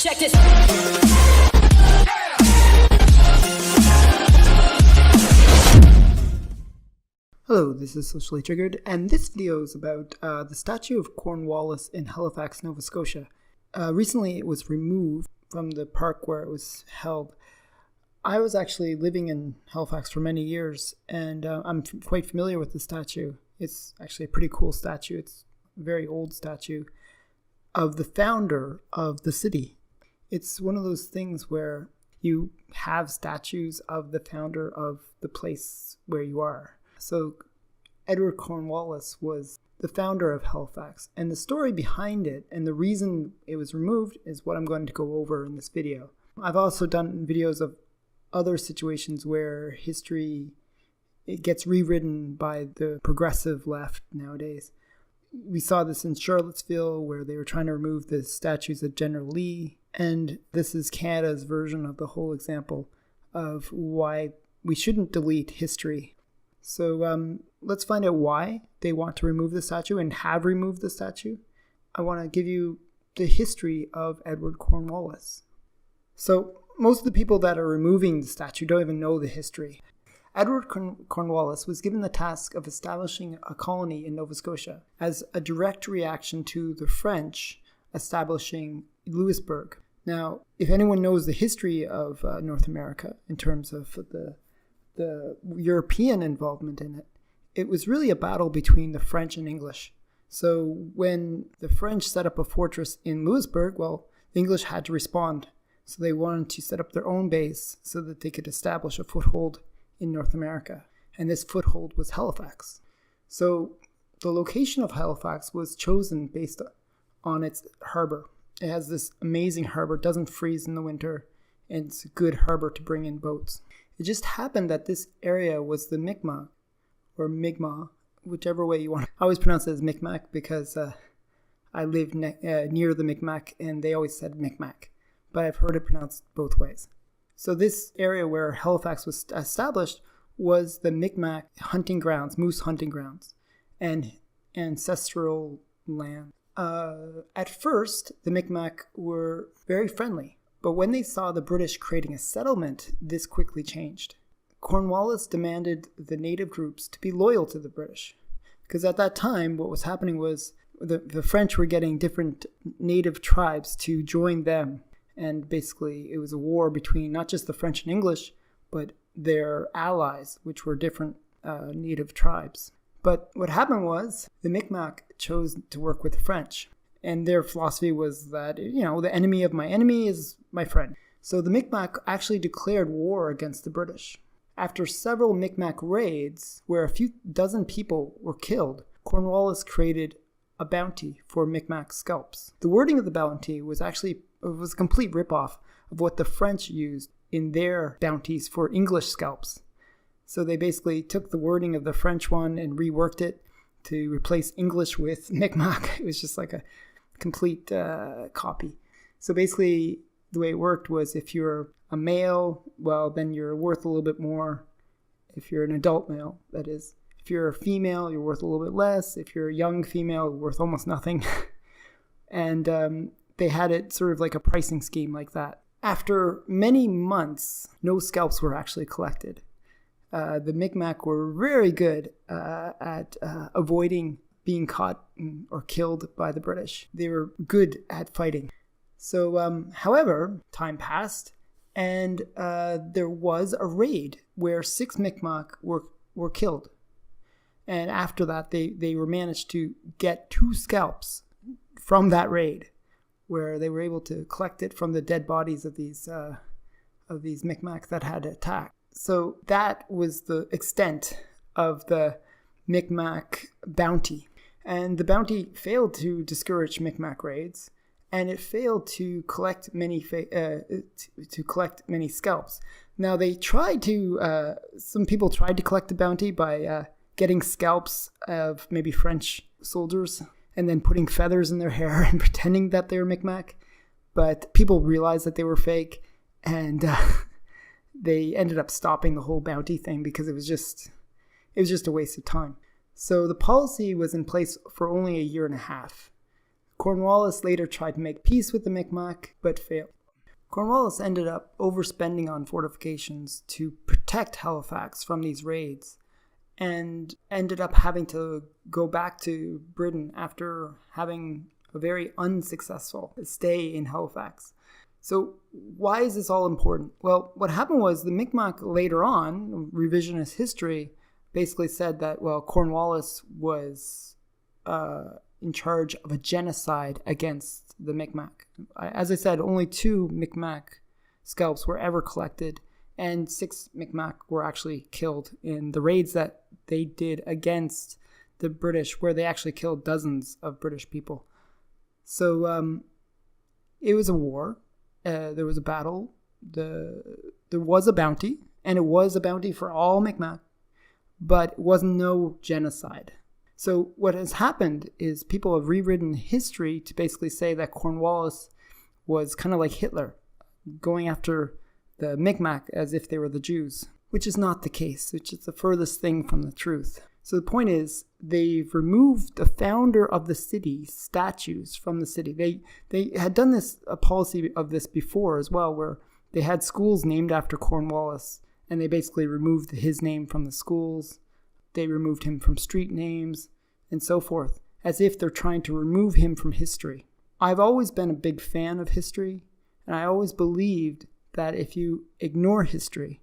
Check this. Hello, this is Socially Triggered, and this video is about the statue of Cornwallis in Halifax, Nova Scotia. Recently it was removed from the park where it was held. I was actually living in Halifax for many years, and I'm quite familiar with the statue. It's actually a pretty cool statue. It's a very old statue of the founder of the city. It's one of those things where you have statues of the founder of the place where you are. So Edward Cornwallis was the founder of Halifax, and the story behind it and the reason it was removed is what I'm going to go over in this video. I've also done videos of other situations where history it gets rewritten by the progressive left nowadays. We saw this in Charlottesville where they were trying to remove the statues of General Lee, and this is Canada's version of the whole example of why we shouldn't delete history. So let's find out why they want to remove the statue and have removed the statue. I want to give you the history of Edward Cornwallis. So most of the people that are removing the statue don't even know the history. Edward Cornwallis was given the task of establishing a colony in Nova Scotia as a direct reaction to the French establishing Louisbourg. Now, if anyone knows the history of North America in terms of the European involvement in it, it was really a battle between the French and English. So when the French set up a fortress in Louisbourg, well, the English had to respond. So they wanted to set up their own base so that they could establish a foothold in North America. And this foothold was Halifax. So the location of Halifax was chosen based on its harbor. It has this amazing harbor, doesn't freeze in the winter, and it's a good harbor to bring in boats. It just happened that this area was the Mi'kmaq, or Mi'kmaq, whichever way you want. I always pronounce it as Micmac because I live near the Micmac, and they always said Micmac, but I've heard it pronounced both ways. So this area where Halifax was established was the Micmac hunting grounds, moose hunting grounds, and ancestral land. At first, the Micmac were very friendly. But when they saw the British creating a settlement, this quickly changed. Cornwallis demanded the native groups to be loyal to the British. Because at that time, what was happening was the French were getting different native tribes to join them. And basically, it was a war between not just the French and English, but their allies, which were different native tribes. But what happened was the Micmac chose to work with the French. And their philosophy was that, the enemy of my enemy is my friend. So the Micmac actually declared war against the British. After several Micmac raids, where a few dozen people were killed, Cornwallis created a bounty for Micmac scalps. The wording of the bounty was a complete ripoff of what the French used in their bounties for English scalps. So they basically took the wording of the French one and reworked it to replace English with Micmac. It was just like a complete copy. So basically the way it worked was if you're a male, well, then you're worth a little bit more. If you're an adult male, that is. If you're a female, you're worth a little bit less. If you're a young female, you're worth almost nothing. And they had it sort of like a pricing scheme like that. After many months, no scalps were actually collected. The Micmac were very good at avoiding being caught or killed by the British. They were good at fighting. So, however, time passed, and there was a raid where 6 Micmac were killed. And after that, they were managed to get 2 scalps from that raid, where they were able to collect it from the dead bodies of these Micmac that had attacked. So that was the extent of the Micmac bounty. And the bounty failed to discourage Micmac raids, and it failed to collect many scalps. Now they tried to. Some people tried to collect the bounty by getting scalps of maybe French soldiers and then putting feathers in their hair and pretending that they were Micmac. But people realized that they were fake, and they ended up stopping the whole bounty thing because it was just a waste of time. So the policy was in place for only a year and a half. Cornwallis later tried to make peace with the Micmac, but failed. Cornwallis ended up overspending on fortifications to protect Halifax from these raids, and ended up having to go back to Britain after having a very unsuccessful stay in Halifax. So why is this all important? Well, what happened was the Micmac later on, revisionist history, basically said that, well, Cornwallis was in charge of a genocide against the Micmac. As I said, only 2 Micmac scalps were ever collected, and 6 Micmac were actually killed in the raids that they did against the British, where they actually killed dozens of British people. So it was a war. There was a battle. There was a bounty, and it was a bounty for all Micmac, but it was no genocide. So what has happened is people have rewritten history to basically say that Cornwallis was kind of like Hitler, going after the Micmac as if they were the Jews, which is not the case, which is the furthest thing from the truth. So the point is, they've removed the founder of the city statues from the city. They had done a policy of this before as well, where they had schools named after Cornwallis, and they basically removed his name from the schools. They removed him from street names and so forth, as if they're trying to remove him from history. I've always been a big fan of history, and I always believed that if you ignore history,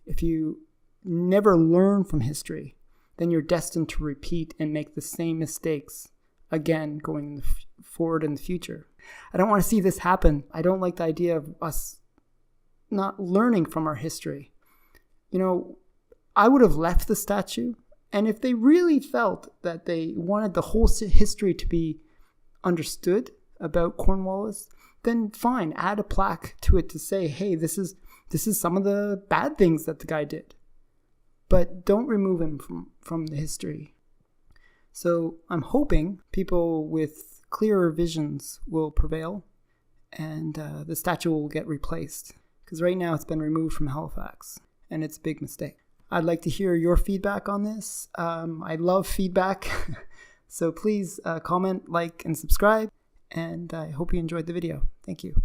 if you never learn from history, then you're destined to repeat and make the same mistakes again going forward in the future. I don't want to see this happen. I don't like the idea of us not learning from our history. I would have left the statue, and if they really felt that they wanted the whole history to be understood about Cornwallis, then fine, add a plaque to it to say, hey, this is some of the bad things that the guy did. But don't remove him from the history. So I'm hoping people with clearer visions will prevail, and the statue will get replaced. Because right now it's been removed from Halifax, and it's a big mistake. I'd like to hear your feedback on this. I love feedback. So please comment, like, and subscribe. And I hope you enjoyed the video. Thank you.